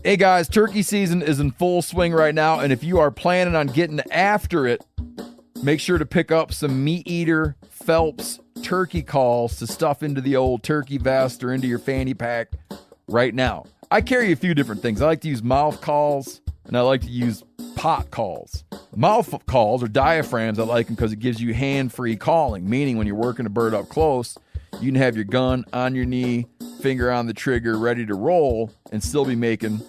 Hey guys, turkey season is in full swing right now, and if you are planning on getting after it, make sure to pick up some Meat Eater Phelps turkey calls to stuff into the old turkey vest or into your fanny pack right now. I carry a few different things. I like to use mouth calls, and I like to use pot calls. Mouth calls or diaphragms, I like them because it gives you hand-free calling, meaning when you're working a bird up close, you can have your gun on your knee, finger on the trigger, ready to roll, and still be making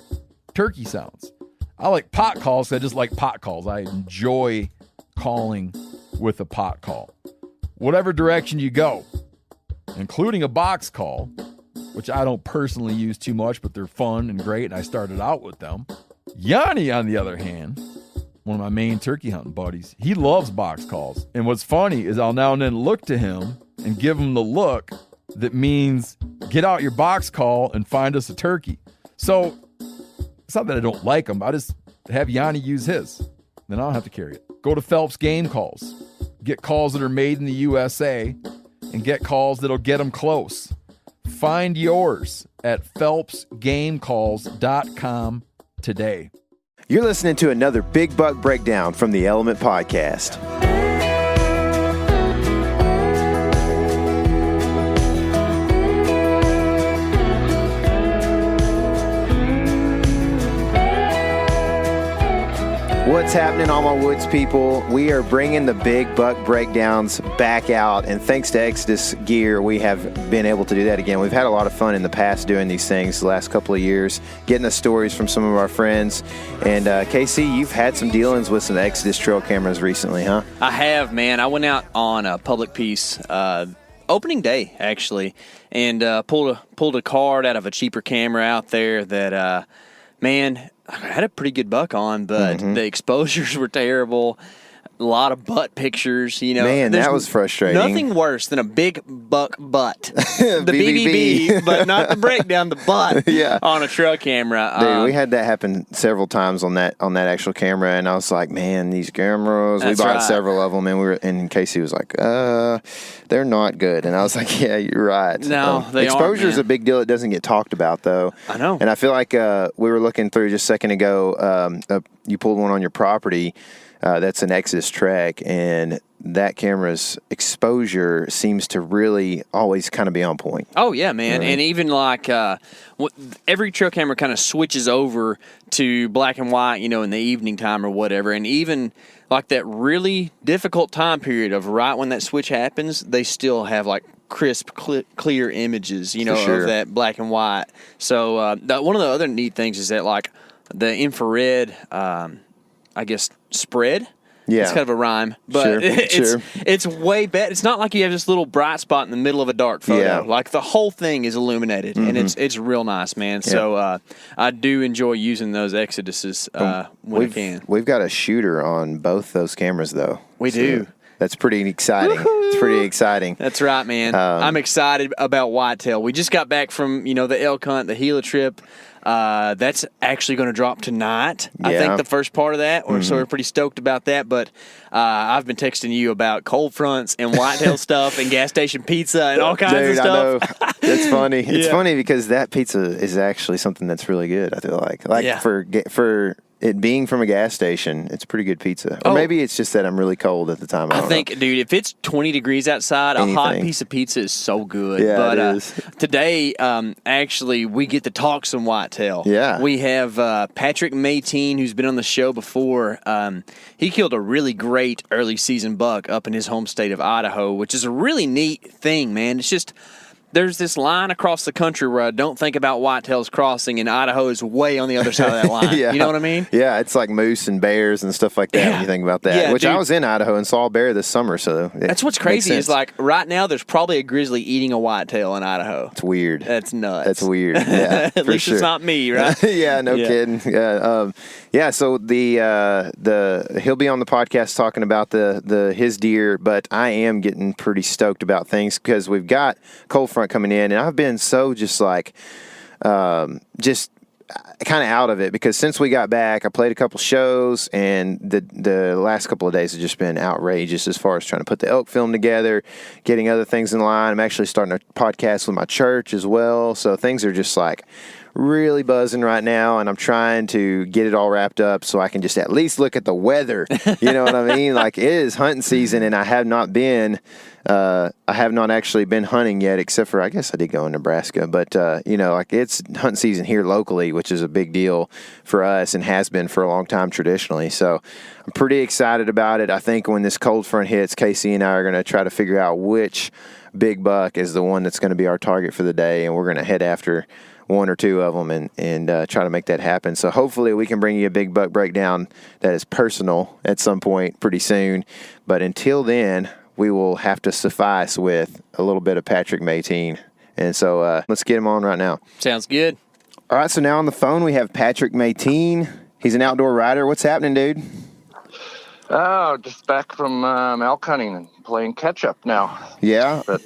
turkey sounds. I like pot calls because I just like pot calls. I enjoy calling with a pot call. Whatever direction you go, including a box call, which I don't personally use too much, but they're fun and great, and I started out with them. Yanni, on the other hand, one of my main turkey hunting buddies, he loves box calls. And what's funny is I'll now and then look to him and give him the look that means get out your box call and find us a turkey. So it's not that I don't like him. I just have Yanni use his. Then I don't have to carry it. Go to Phelps Game Calls. Get calls that are made in the USA and get calls that'll get them close. Find yours at phelpsgamecalls.com today. You're listening to another Big Buck Breakdown from the Element Podcast. What's happening, all my woods people? We are bringing the Big Buck Breakdowns back out, and thanks to Exodus Gear, we have been able to do that again. We've had a lot of fun in the past doing these things the last couple of years, getting the stories from some of our friends. And KC, you've had some dealings with some Exodus trail cameras recently, huh? I have, man. I went out on a public piece opening day, actually, and pulled a card out of a cheaper camera out there that, man, I had a pretty good buck on, but the exposures were terrible. A lot of butt pictures, you know. Man, that was frustrating. Nothing worse than a big buck butt. The BBB, but not the breakdown, the butt on a trail camera. Dude, we had that happen several times on that actual camera, and I was like, man, these cameras. We bought several of them, and Casey was like, they're not good. And I was like, yeah, you're right. No, they exposure aren't, is a big deal. It doesn't get talked about, though. I know. And I feel like we were looking through just a second ago. You pulled one on your property. That's an Exodus Trek, and that camera's exposure seems to really always kind of be on point. Oh, yeah, man. And even like every trail camera kind of switches over to black and white, you know, in the evening time or whatever. And even like that really difficult time period of right when that switch happens, they still have like crisp, clear images, you know, of that black and white. So one of the other neat things is that like the infrared I guess, spread. Yeah. It's kind of a rhyme, but it's way better. It's not like you have this little bright spot in the middle of a dark photo. Yeah. Like the whole thing is illuminated, and it's real nice, man. Yeah. So I do enjoy using those Exoduses when I can. We've got a shooter on both those cameras, though. We do. That's pretty exciting. Woo-hoo! It's pretty exciting. That's right, man. I'm excited about whitetail. We just got back from, you know, the elk hunt, the Gila trip. That's actually going to drop tonight. I think the first part of that, so we're pretty stoked about that. But I've been texting you about cold fronts and whitetail stuff and gas station pizza and all kinds of stuff. I know. That's funny. It's funny because that pizza is actually something that's really good. I feel like for it being from a gas station, it's pretty good pizza. Or maybe it's just that I'm really cold at the time. I think, dude, if it's 20 degrees outside, a hot piece of pizza is so good. Yeah, but it is. Today, actually, we get to talk some whitetail. Yeah. We have Pat Meitin, who's been on the show before. He killed a really great early season buck up in his home state of Idaho, which is a really neat thing, man. It's just there's this line across the country where I don't think about whitetails crossing, and Idaho is way on the other side of that line. You know what I mean? Yeah, it's like moose and bears and stuff like that when you think about that. Yeah, which I was in Idaho and saw a bear this summer, so that's what's crazy is like right now there's probably a grizzly eating a whitail in Idaho. It's weird. That's nuts. That's weird. Yeah, At least it's not me, right? Yeah, no kidding. Yeah, so the he'll be on the podcast talking about his deer, but I am getting pretty stoked about things because we've got cold front coming in, and I've been so just like just kind of out of it because since we got back, I played a couple shows, and the last couple of days have just been outrageous as far as trying to put the elk film together, getting other things in line. I'm actually starting a podcast with my church as well, so things are just like really buzzing right now, and I'm trying to get it all wrapped up so I can just at least look at the weather. You know what I mean? Like, it is hunting season, and I have not actually been hunting yet, except for, I guess I did go in Nebraska, but like, it's hunting season here locally, which is a big deal for us and has been for a long time traditionally. So I'm pretty excited about it. I think when this cold front hits, Casey and I are going to try to figure out which big buck is the one that's going to be our target for the day, and we're going to head after one or two of them and try to make that happen. So hopefully we can bring you a big buck breakdown that is personal at some point pretty soon. But until then, we will have to suffice with a little bit of Patrick Meitin. And so let's get him on right now. Sounds good. All right, so now on the phone we have Patrick Meitin. He's an outdoor rider. What's happening, dude? Oh, just back from elk hunting and playing catch-up now. Yeah? But,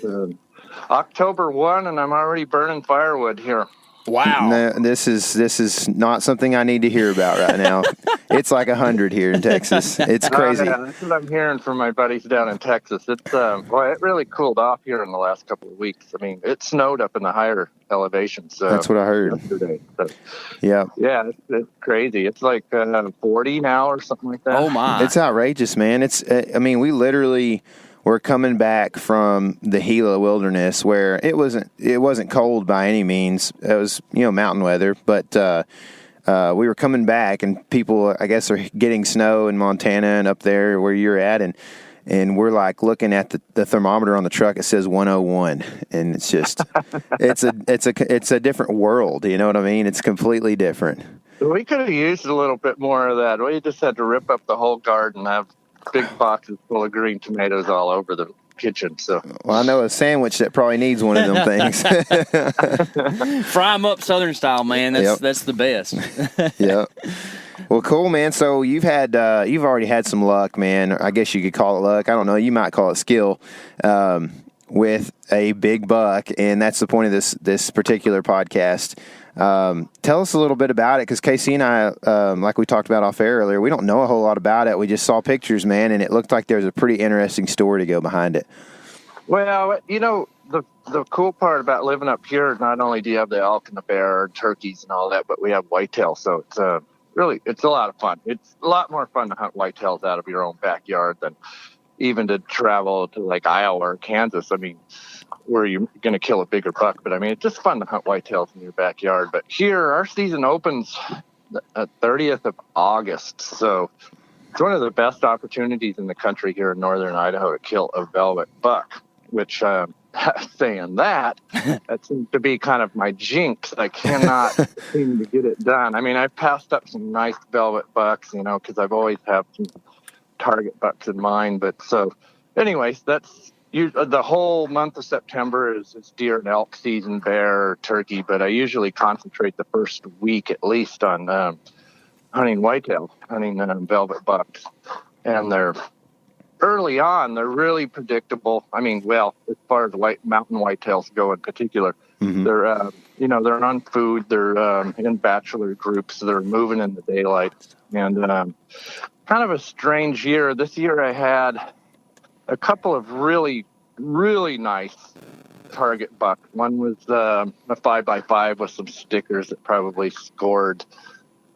October 1, and I'm already burning firewood here. Wow. No, this is not something I need to hear about right now. It's like 100 here in Texas. It's crazy. Yeah, that's what I'm hearing from my buddies down in Texas. It's it really cooled off here in the last couple of weeks. I mean, it snowed up in the higher elevations. That's what I heard. Yesterday. So, yeah. Yeah, it's crazy. It's like 40 now or something like that. Oh my! It's outrageous, man. We literally were coming back from the Gila wilderness where it wasn't cold by any means. It was, mountain weather, but we were coming back, and people, I guess, are getting snow in Montana and up there where you're at, and we're like looking at the thermometer on the truck. It says 101, and it's just it's a different world. You know what I mean? It's completely different. We could have used a little bit more of that. We just had to rip up the whole garden, have big boxes full of green tomatoes all over the kitchen. So, well, I know a sandwich that probably needs one of them things. Fry them up Southern style, man. That's the best. Yep. Well, cool, man. So you've already had some luck, man. I guess you could call it luck. I don't know. You might call it skill. With a big buck, and that's the point of this particular podcast. Tell us a little bit about it, because Casey and I, like we talked about off air earlier, we don't know a whole lot about it. We just saw pictures, man, and it looked like there's a pretty interesting story to go behind it. Well, the cool part about living up here, not only do you have the elk and the bear and turkeys and all that, but we have whitetail, so it's a lot of fun. It's a lot more fun to hunt whitetails out of your own backyard than even to travel to like Iowa or Kansas. I mean, where you're going to kill a bigger buck. But I mean, it's just fun to hunt whitetails in your backyard. But here, our season opens the 30th of August. So it's one of the best opportunities in the country here in northern Idaho to kill a velvet buck, which saying that seems to be kind of my jinx. I cannot seem to get it done. I mean, I've passed up some nice velvet bucks, because I've always had some target bucks in mind. But so anyways, that's the whole month of September is deer and elk season, bear, turkey, but I usually concentrate the first week at least on hunting whitetail, hunting velvet bucks. And they're early on, they're really predictable. I mean, well, as far as mountain whitetails go in particular, they're they're on food, they're in bachelor groups, they're moving in the daylight, and kind of a strange year. This year I had a couple of really, really nice target bucks. One was a 5x5 with some stickers that probably scored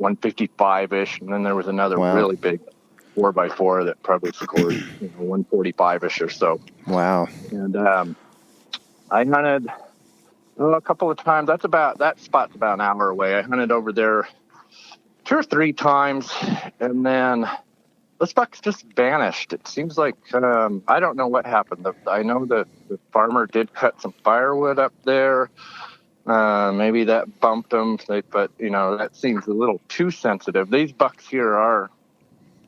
155-ish, and then there was another really big 4x4 that probably scored 145-ish or so. Wow. And I hunted a couple of times. That spot's about an hour away. I hunted over there 2 or 3 times, and then this buck's just vanished. It seems like, I don't know what happened. I know the farmer did cut some firewood up there. Maybe that bumped them, but, that seems a little too sensitive. These bucks here are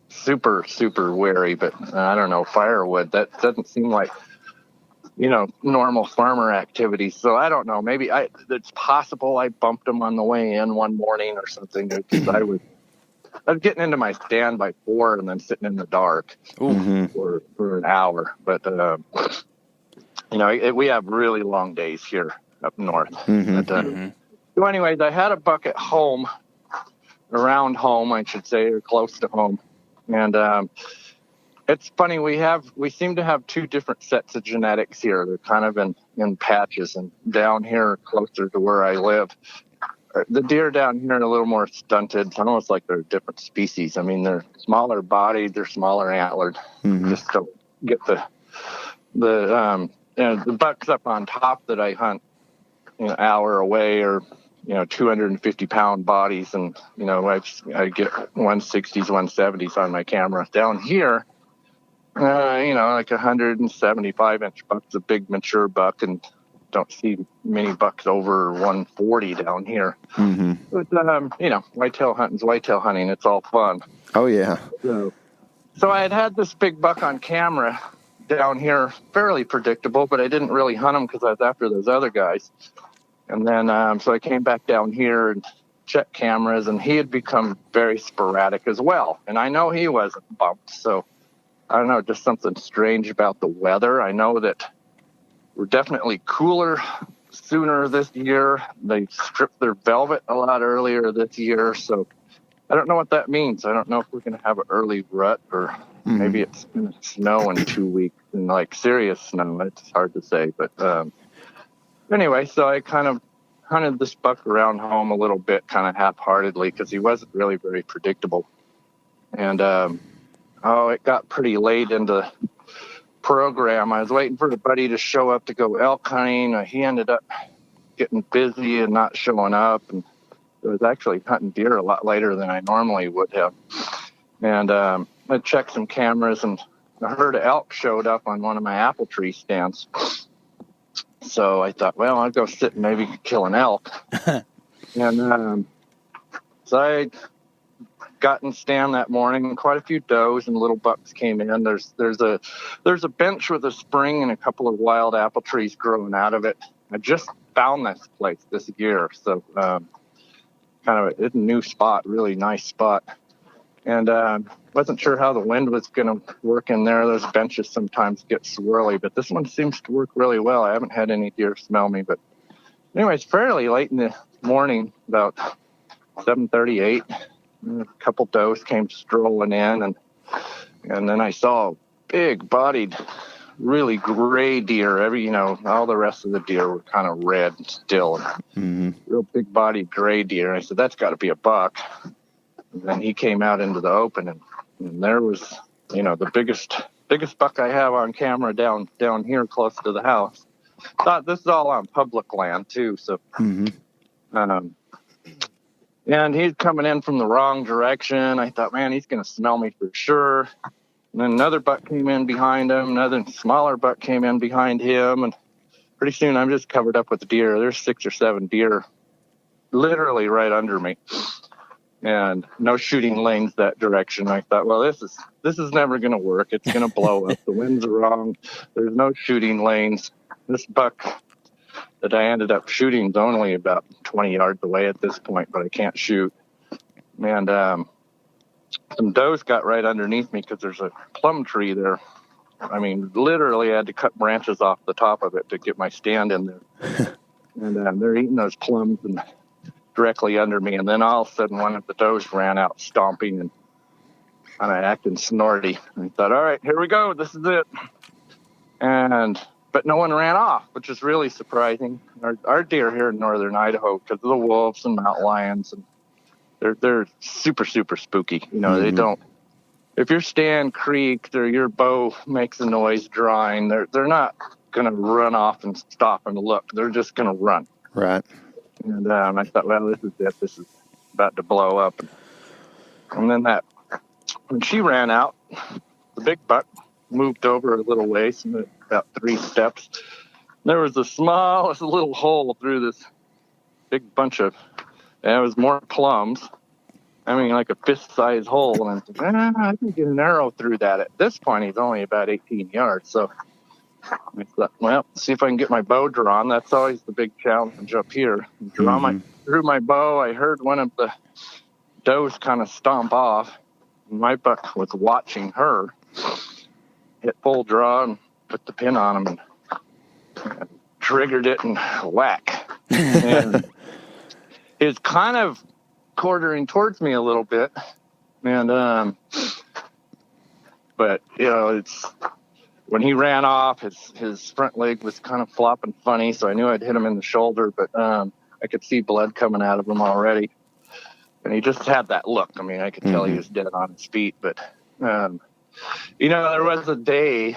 super, super wary, but I don't know, firewood, that doesn't seem like, normal farmer activity. So I don't know, maybe it's possible I bumped them on the way in one morning or something, because I was getting into my stand by 4 and then sitting in the dark for an hour. But, we have really long days here up north. So anyways, I had a buck at home, around home, I should say, or close to home. And it's funny, we seem to have 2 different sets of genetics here. They're kind of in patches, and down here closer to where I live, the deer down here are a little more stunted. It's almost like they're a different species. I mean, they're smaller bodied, they're smaller antlered. Just don't get the bucks up on top that I hunt, hour away, or 250-pound bodies, and I get 160s, 170s on my camera. Down here, like 175-inch buck's a big mature buck, and don't see many bucks over 140 down here. But whitetail hunting's whitetail hunting. It's all fun. Oh yeah. So I had this big buck on camera down here, fairly predictable, but I didn't really hunt him because I was after those other guys. And then so I came back down here and checked cameras, and he had become very sporadic as well. And I know he wasn't bumped, so I don't know, just something strange about the weather. I know that we're definitely cooler sooner this year. They stripped their velvet a lot earlier this year, so I don't know what that means. I don't know if we're going to have an early rut, or maybe it's going to snow in 2 weeks, and like serious snow. It's hard to say, but anyway, so I kind of hunted this buck around home a little bit, kind of half-heartedly, because he wasn't really very predictable. And it got pretty late into program. I was waiting for a buddy to show up to go elk hunting. He ended up getting busy and not showing up, and I was actually hunting deer a lot later than I normally would have. And I checked some cameras, and a herd of elk showed up on one of my apple tree stands. So I thought, well, I'll go sit and maybe kill an elk. And so I got in stand that morning, and quite a few does and little bucks came in. There's a bench with a spring and a couple of wild apple trees growing out of it. I just found this place this year, so kind of a new spot, really nice spot. And wasn't sure how the wind was going to work in there. Those benches sometimes get swirly, but this one seems to work really well. I haven't had any deer smell me, but anyway, it's fairly late in the morning, about 7:38. A couple does came strolling in, and then I saw a big-bodied, really gray deer. All the rest of the deer were kind of red and still. Real big-bodied gray deer. I said, that's got to be a buck. And then he came out into the open, and there was, the biggest buck I have on camera down here close to the house. Thought this is all on public land too, so. And he's coming in from the wrong direction. I thought, man, he's going to smell me for sure. And then another buck came in behind him. Another smaller buck came in behind him. And pretty soon I'm just covered up with deer. There's 6 or 7 deer literally right under me. And no shooting lanes that direction. I thought, well, this is never going to work. It's going to blow up. The wind's wrong. There's no shooting lanes. This buck that I ended up shooting is only about 20 yards away at this point, but I can't shoot. And some does got right underneath me because there's a plum tree there. I mean, literally I had to cut branches off the top of it to get my stand in there. And they're eating those plums and directly under me. And then all of a sudden one of the does ran out stomping and kind of acting snorty. And I thought, all right, here we go. This is it. But no one ran off, which is really surprising. Our deer here in northern Idaho, because of the wolves and mountain lions, and they're super, super spooky. They don't. If your stand creaks or your bow makes a noise drawing, they're not going to run off and stop and look. They're just going to run. Right. And I thought, well, this is it. This is about to blow up. And then when she ran out, the big buck moved over a little ways, about 3 steps. There was the smallest little hole through this big bunch of, and it was more plums. I mean, like a fist-sized hole. And I said, I can get an arrow through that. At this point, he's only about 18 yards. So I thought, well, see if I can get my bow drawn. That's always the big challenge up here. Through my bow, I heard one of the does kind of stomp off. My buck was watching her. Hit full draw and put the pin on him and triggered it and whack. And it was kind of quartering towards me a little bit. And, but, it's when he ran off, his front leg was kind of flopping funny. So I knew I'd hit him in the shoulder, but, I could see blood coming out of him already. And he just had that look. I mean, I could tell he was dead on his feet. But, there was a day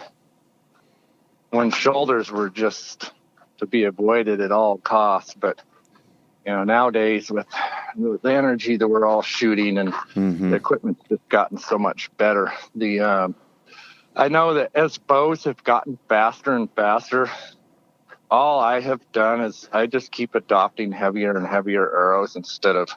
when shoulders were just to be avoided at all costs. But, nowadays with the energy that we're all shooting and the equipment's just gotten so much better. I know that as bows have gotten faster and faster, all I have done is I just keep adopting heavier and heavier arrows instead of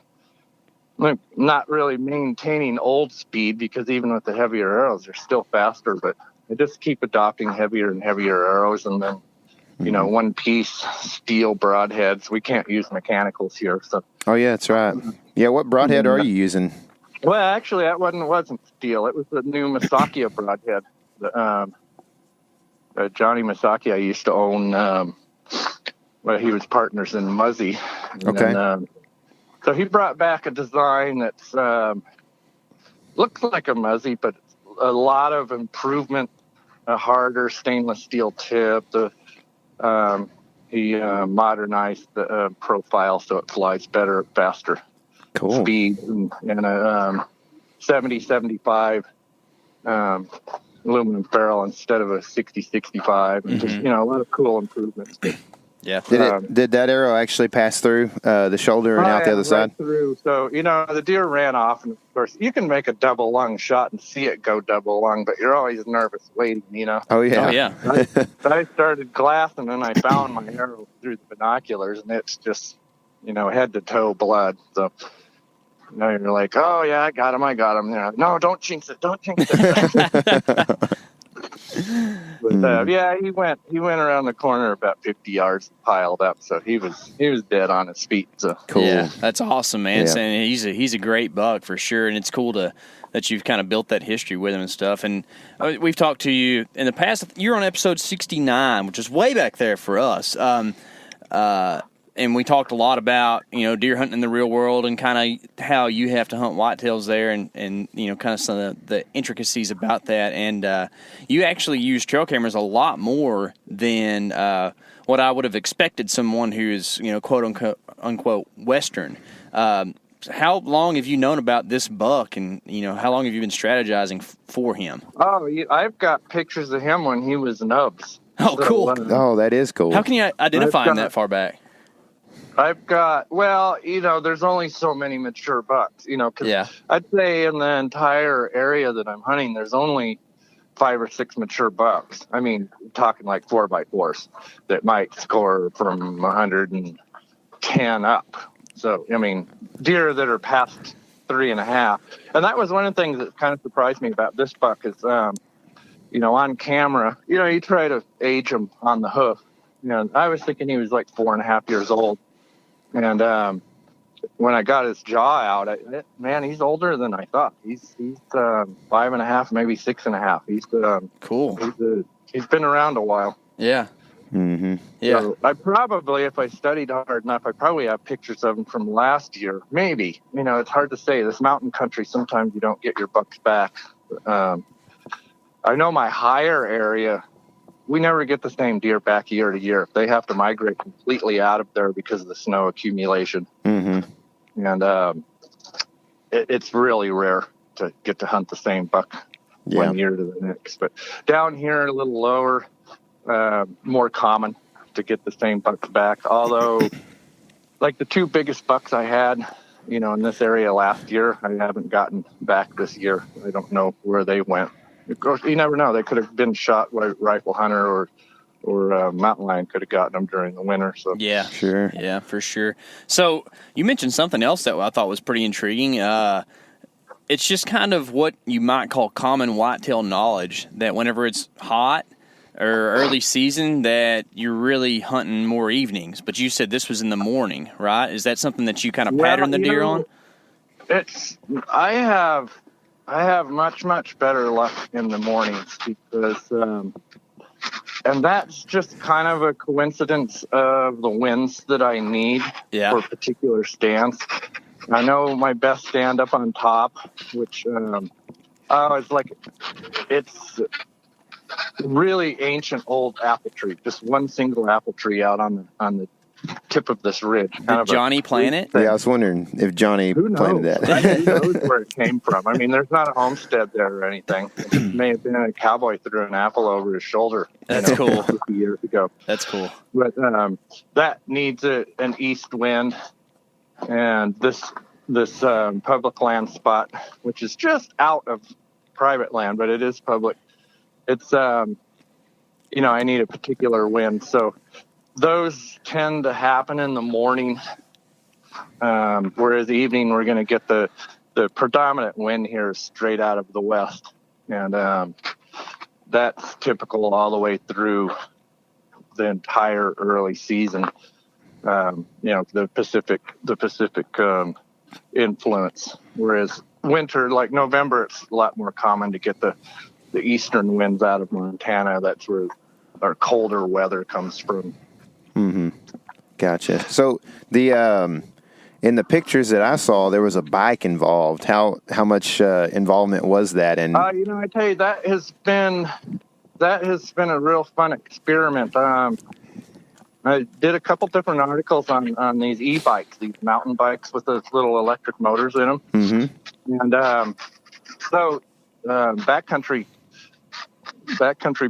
not really maintaining old speed, because even with the heavier arrows, they're still faster. But I just keep adopting heavier and heavier arrows, and then, one piece steel broadheads. We can't use mechanicals here. So. Oh, yeah, that's right. Yeah, what broadhead are you using? Well, actually, that wasn't steel. It was the new Masakia broadhead. Johnny Masakia used to own, he was partners in Muzzy. Okay. Then, so he brought back a design that's looks like a Muzzy, but a lot of improvement, a harder stainless steel tip. He modernized the profile so it flies better, faster speed, and a 70-75 aluminum ferrule instead of a 60-65, and just a lot of cool improvements. Yeah. Did that arrow actually pass through the shoulder and out the other side? Through. So the deer ran off, and of course you can make a double lung shot and see it go double lung, but you're always nervous waiting. Oh yeah. Oh yeah. I started glassing, and I found my arrow through the binoculars, and it's just head to toe blood. So. You're like, oh yeah, I got him. They're like, no, don't jinx it. But he went around the corner about 50 yards and piled up. So he was dead on his feet. So cool. Yeah, that's awesome, man. Yeah. And he's a great buck for sure, and it's cool that you've kind of built that history with him and stuff. And we've talked to you in the past. You're on episode 69, which is way back there for us. And we talked a lot about, deer hunting in the real world and kind of how you have to hunt whitetails there and kind of some of the intricacies about that. And you actually use trail cameras a lot more than what I would have expected someone who is, quote unquote Western. How long have you known about this buck, and, how long have you been strategizing for him? Oh, I've got pictures of him when he was nubs. Oh, cool. Oh, that is cool. How can you identify him that far back? I've got, there's only so many mature bucks, 'cause I'd say in the entire area that I'm hunting, there's only 5 or 6 mature bucks. I mean, talking like 4x4s that might score from 110 up. So, deer that are past 3.5. And that was one of the things that kind of surprised me about this buck is, on camera, you try to age him on the hoof. I was thinking he was like 4.5 years old. And when I got his jaw out, he's older than I thought. He's 5.5, maybe 6.5. He's cool. He's been around a while. Yeah. Mm-hmm. Yeah. So I probably, if I studied hard enough, I probably have pictures of him from last year. Maybe. It's hard to say. This mountain country, sometimes you don't get your bucks back. I know my higher area, we never get the same deer back year to year. They have to migrate completely out of there because of the snow accumulation. Mm-hmm. And it's really rare to get to hunt the same buck one year to the next. But down here, a little lower, more common to get the same bucks back. Although, like the 2 biggest bucks I had, in this area last year, I haven't gotten back this year. I don't know where they went. Of course, you never know. They could have been shot by a rifle hunter or mountain lion could have gotten them during the winter. So yeah, sure, yeah, for sure. So you mentioned something else that I thought was pretty intriguing. It's just kind of what you might call common whitetail knowledge that whenever it's hot or early season, that you're really hunting more evenings. But you said this was in the morning, right? Is that something that you kind of pattern the deer on? I have much better luck in the mornings because, and that's just kind of a coincidence of the winds that I need for particular stands. I know my best stand up on top, which, it's really ancient old apple tree, just one single apple tree out on the tip of this ridge. Did Johnny plan it? Yeah, I was wondering if Johnny planted that. Who knows where it came from? I mean, there's not a homestead there or anything. It may have been a cowboy threw an apple over his shoulder. That's cool. 50 years ago. That's cool. But that needs an east wind, and this public land spot, which is just out of private land, but it is public. It's I need a particular wind, so those tend to happen in the morning, whereas the evening we're going to get the predominant wind here straight out of the west, and that's typical all the way through the entire early season. The Pacific influence, whereas winter, like November, it's a lot more common to get the eastern winds out of Montana. That's where our colder weather comes from. Mm-hmm. Gotcha. So the in the pictures that I saw, there was a bike involved. How much involvement was that? And I tell you, that has been a real fun experiment. I did a couple different articles on these e-bikes, these mountain bikes with those little electric motors in them. Mm-hmm. And so Backcountry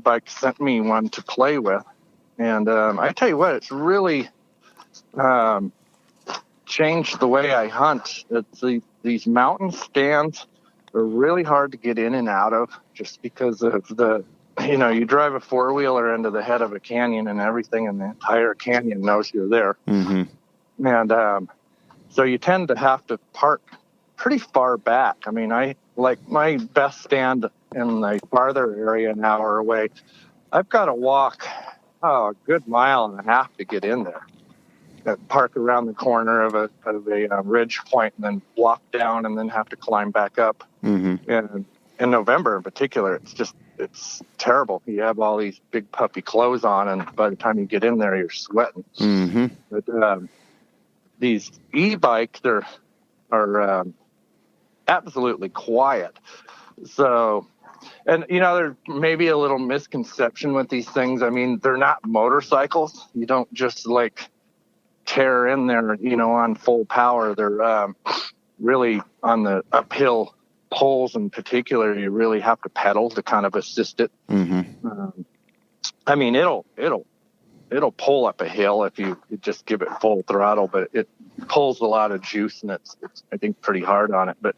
Bike sent me one to play with. And I tell you what, it's really changed the way I hunt. It's these mountain stands are really hard to get in and out of just because of you drive a four-wheeler into the head of a canyon and everything, and the entire canyon knows you're there. Mm-hmm. And so you tend to have to park pretty far back. I mean, I like my best stand in the farther area an hour away. I've got to walk a good mile and a half to get in there. Park around the corner of a ridge point and then walk down and then have to climb back up. Mm-hmm. And in November in particular, it's terrible. You have all these big puffy clothes on, and by the time you get in there, you're sweating. Mm-hmm. But these e-bikes are absolutely quiet. So, and there may be a little misconception with these things. I mean, they're not motorcycles. You don't just tear in there, on full power. They're really on the uphill poles in particular. You really have to pedal to kind of assist it. Mm-hmm. I mean, it'll pull up a hill if you just give it full throttle, but it pulls a lot of juice, and it's I think pretty hard on it. But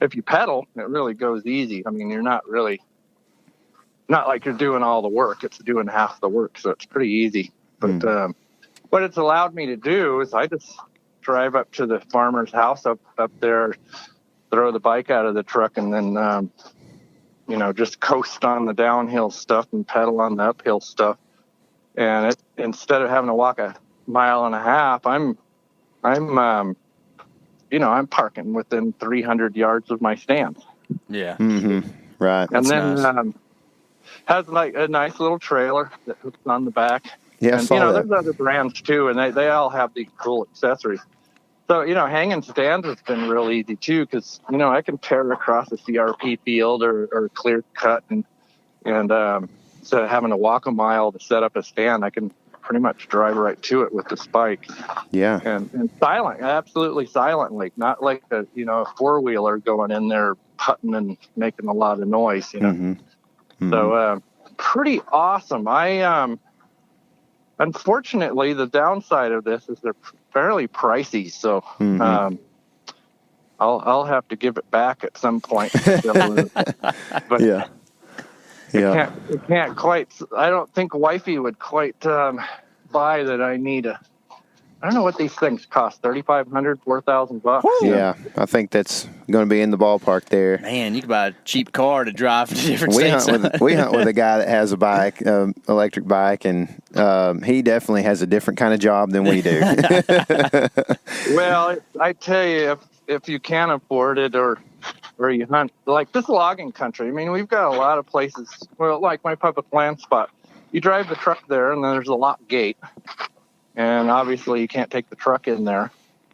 if you pedal, it really goes easy. I mean, you're not like you're doing all the work. It's doing half the work, so it's pretty easy. But what it's allowed me to do is I just drive up to the farmer's house up there, throw the bike out of the truck, and then just coast on the downhill stuff and pedal on the uphill stuff. And instead of having to walk a mile and a half, I'm parking within 300 yards of my stand. Yeah. Mm-hmm. Right. And That's then nice. Has a nice little trailer that hooks on the back. Yeah, And there's other brands too, and they all have these cool accessories. So hanging stands has been real easy too, because I can tear across a CRP field or clear cut, and instead of having to walk a mile to set up a stand, I can pretty much drive right to it with the bike. Yeah. And absolutely silently, not like a four-wheeler going in there putting and making a lot of noise. Mm-hmm. Mm-hmm. So pretty awesome. Unfortunately, the downside of this is they're fairly pricey, so I'll have to give it back at some point. But yeah. It can't quite. I don't think wifey would quite buy that. I don't know what these things cost. $3,500, $4,000. Yeah, I think that's going to be in the ballpark there. Man, you could buy a cheap car to drive to different We states. hunt with a guy that has a bike, electric bike, and he definitely has a different kind of job than we do. Well, I tell you, if you can afford it or you hunt, like this logging country, I mean, we've got a lot of places, like my public land spot. You drive the truck there, and then there's a lock gate. And obviously you can't take the truck in there,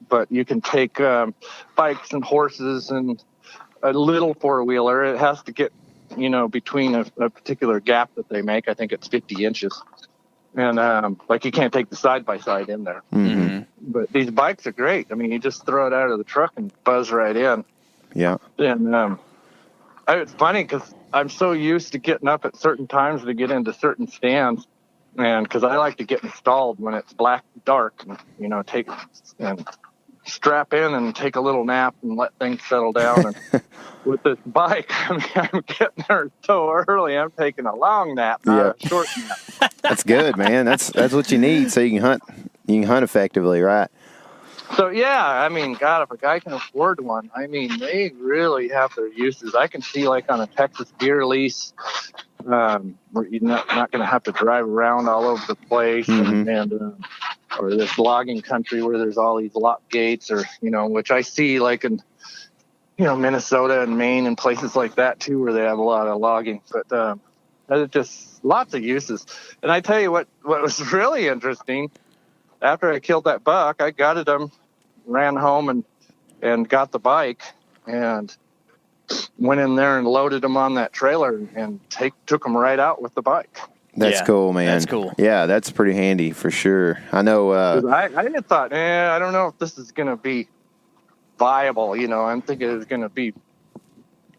but you can take bikes and horses and a little four-wheeler. It has to get, between a particular gap that they make. I think it's 50 inches. And like you can't take the side-by-side in there. Mm-hmm. But these bikes are great. I mean, you just throw it out of the truck and buzz right in. Yeah. And it's funny because I'm so used to getting up at certain times to get into certain stands. And because I like to get installed when it's dark, and, you know, take and strap in and take a little nap and let things settle down. And with this bike, I mean, I'm getting there so early. I'm taking a long nap, not a short nap. That's good, man. That's what you need so you can hunt. You can hunt effectively, right? So yeah, I mean, God, if a guy can afford one, I mean, they really have their uses. I can see like on a Texas deer lease, where you're not going to have to drive around all over the place, and or this logging country where there's all these lock gates, or you know, which I see like in, you know, Minnesota and Maine and places like that too, where they have a lot of logging. But there's just lots of uses. And I tell you what was really interesting. After I killed that buck, I gutted him, ran home and got the bike, and went in there and loaded him on that trailer and took him right out with the bike. That's cool, man. That's cool. Yeah, that's pretty handy for sure. I know. I thought, I don't know if this is going to be viable. You know, I'm thinking it's going to be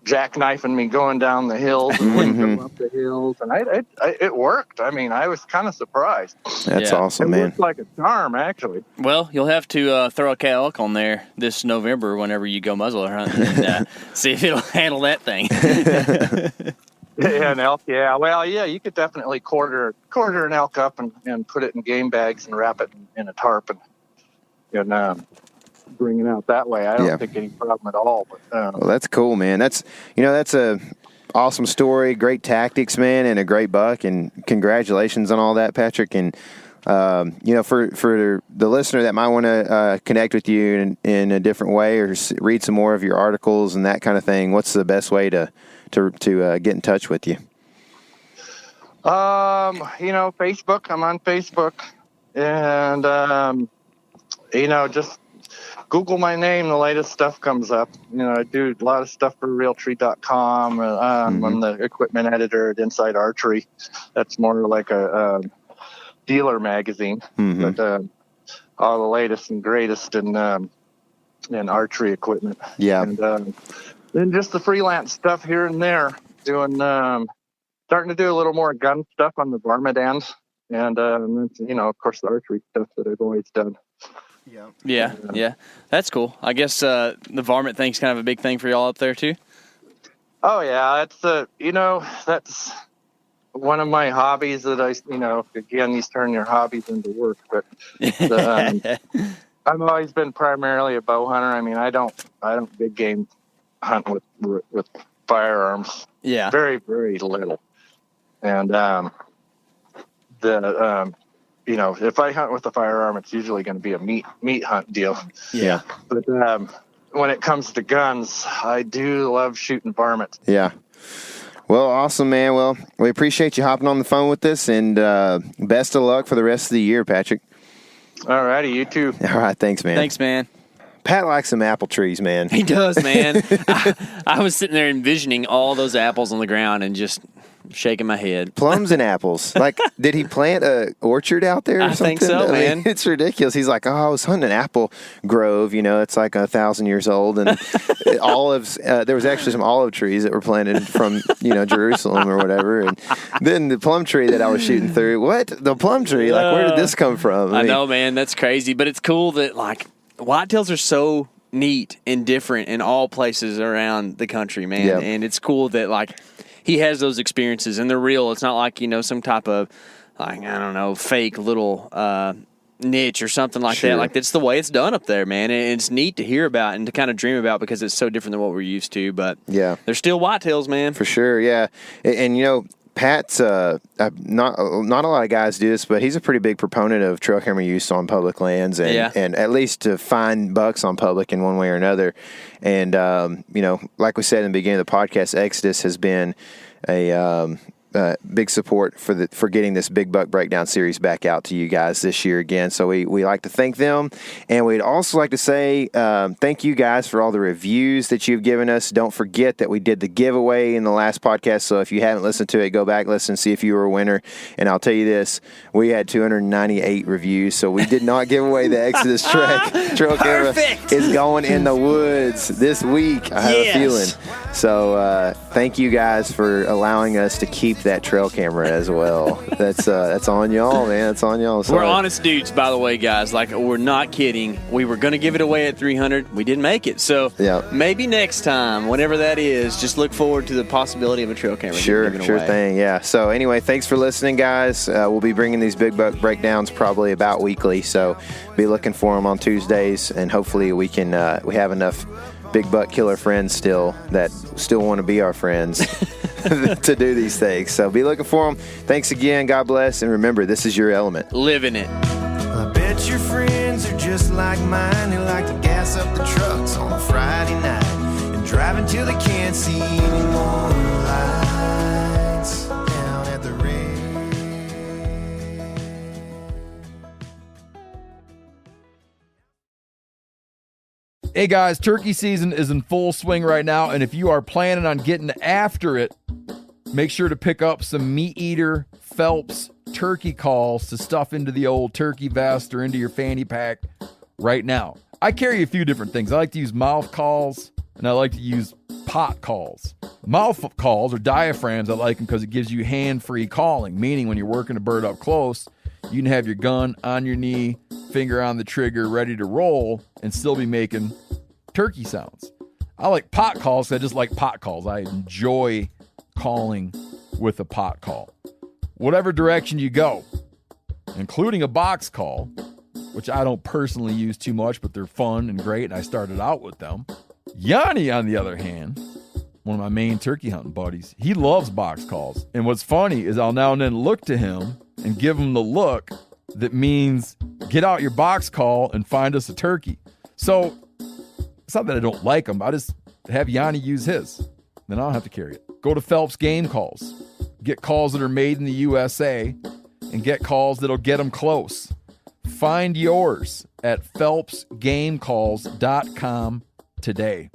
jackknifing me going down the hills and whipping up the hills, and it worked. I mean, I was kind of surprised. That's awesome, man. It looked like a charm, actually. Well, you'll have to throw a cow elk on there this November whenever you go muzzleloader hunting and see if it'll handle that thing. Yeah, an elk. Yeah, well, yeah, you could definitely quarter an elk up and put it in game bags and wrap it in a tarp and bring it out that way. I don't think any problem at all. But well, that's cool, man. That's a awesome story, great tactics, man, and a great buck. And congratulations on all that, Patrick. And for the listener that might want to connect with you in a different way or read some more of your articles and that kind of thing, what's the best way to get in touch with you? Facebook. I'm on Facebook, and just Google my name. The latest stuff comes up. You know, I do a lot of stuff for realtree.com. I'm the equipment editor at Inside Archery. That's more like a dealer magazine, but all the latest and greatest in archery equipment. Yeah, and then just the freelance stuff here and there. Doing starting to do a little more gun stuff on the varmint end, and of course the archery stuff that I've always done. Yeah, that's cool. I guess the varmint thing's kind of a big thing for y'all up there too. Oh yeah, that's one of my hobbies that again, these turn your hobbies into work, but I've always been primarily a bow hunter. I mean, I don't big game hunt with firearms. Yeah, very, very little. And if I hunt with a firearm, it's usually going to be a meat hunt deal. Yeah. But when it comes to guns, I do love shooting varmints. Yeah. Well, awesome, man. Well, we appreciate you hopping on the phone with us, and best of luck for the rest of the year, Patrick. All righty, you too. All right, thanks, man. Thanks, man. Pat likes some apple trees, man. He does, man. I was sitting there envisioning all those apples on the ground and just shaking my head. Plums and apples. Like, did he plant a orchard out there or something? I think so, man. It's ridiculous. He's like, I was hunting an apple grove. It's like 1,000 years old, and olives. There was actually some olive trees that were planted from Jerusalem or whatever, and then the plum tree that I was shooting through. What? The plum tree? Like, where did this come from? I know, man. That's crazy, but it's cool that whitetails are so neat and different in all places around the country, man. Yep. And it's cool that he has those experiences and they're real. It's not like, some type of fake little niche or something like that. Like, that's the way it's done up there, man. And it's neat to hear about and to kind of dream about because it's so different than what we're used to. But yeah, they're still whitetails, man. For sure, yeah. And Pat's not a lot of guys do this, but he's a pretty big proponent of trail camera use on public lands and at least to find bucks on public in one way or another. And like we said in the beginning of the podcast, Exodus has been a big support for getting this Big Buck Breakdown series back out to you guys this year again. So we like to thank them, and we'd also like to say thank you guys for all the reviews that you've given us. Don't forget that we did the giveaway in the last podcast, so if you haven't listened to it, go back, listen, see if you were a winner. And I'll tell you this, we had 298 reviews, so we did not give away the Exodus trail camera. Is going in the woods this week, I have a feeling. So thank you guys for allowing us to keep that trail camera as well. That's on y'all, man. It's on y'all. So, we're honest dudes, by the way, guys. Like, we're not kidding. We were going to give it away at 300. We didn't make it. So maybe next time, whenever that is, just look forward to the possibility of a trail camera. Sure thing. Yeah. So anyway, thanks for listening, guys. We'll be bringing these Big Buck Breakdowns probably about weekly. So be looking for them on Tuesdays, and hopefully we can we have enough big buck killer friends still that still want to be our friends to do these things. So be looking for them. Thanks again. God bless. And remember, this is your element. Living it. I bet your friends are just like mine. They like to gas up the trucks on a Friday night and drive until they can't see any more lights down at the rig. Hey guys, turkey season is in full swing right now, and if you are planning on getting after it, make sure to pick up some Meat Eater Phelps turkey calls to stuff into the old turkey vest or into your fanny pack right now. I carry a few different things. I like to use mouth calls, and I like to use pot calls. Mouth calls or diaphragms, I like them because it gives you hand-free calling, meaning when you're working a bird up close, you can have your gun on your knee, finger on the trigger, ready to roll, and still be making turkey sounds. I like pot calls. I just like pot calls. I enjoy calling with a pot call. Whatever direction you go, including a box call, which I don't personally use too much, but they're fun and great, and I started out with them. Yanni, on the other hand, one of my main turkey hunting buddies, he loves box calls. And what's funny is I'll now and then look to him and give him the look that means get out your box call and find us a turkey. So it's not that I don't like them. I just have Yanni use his. Then I don't have to carry it. Go to Phelps Game Calls. Get calls that are made in the USA and get calls that'll get them close. Find yours at phelpsgamecalls.com today.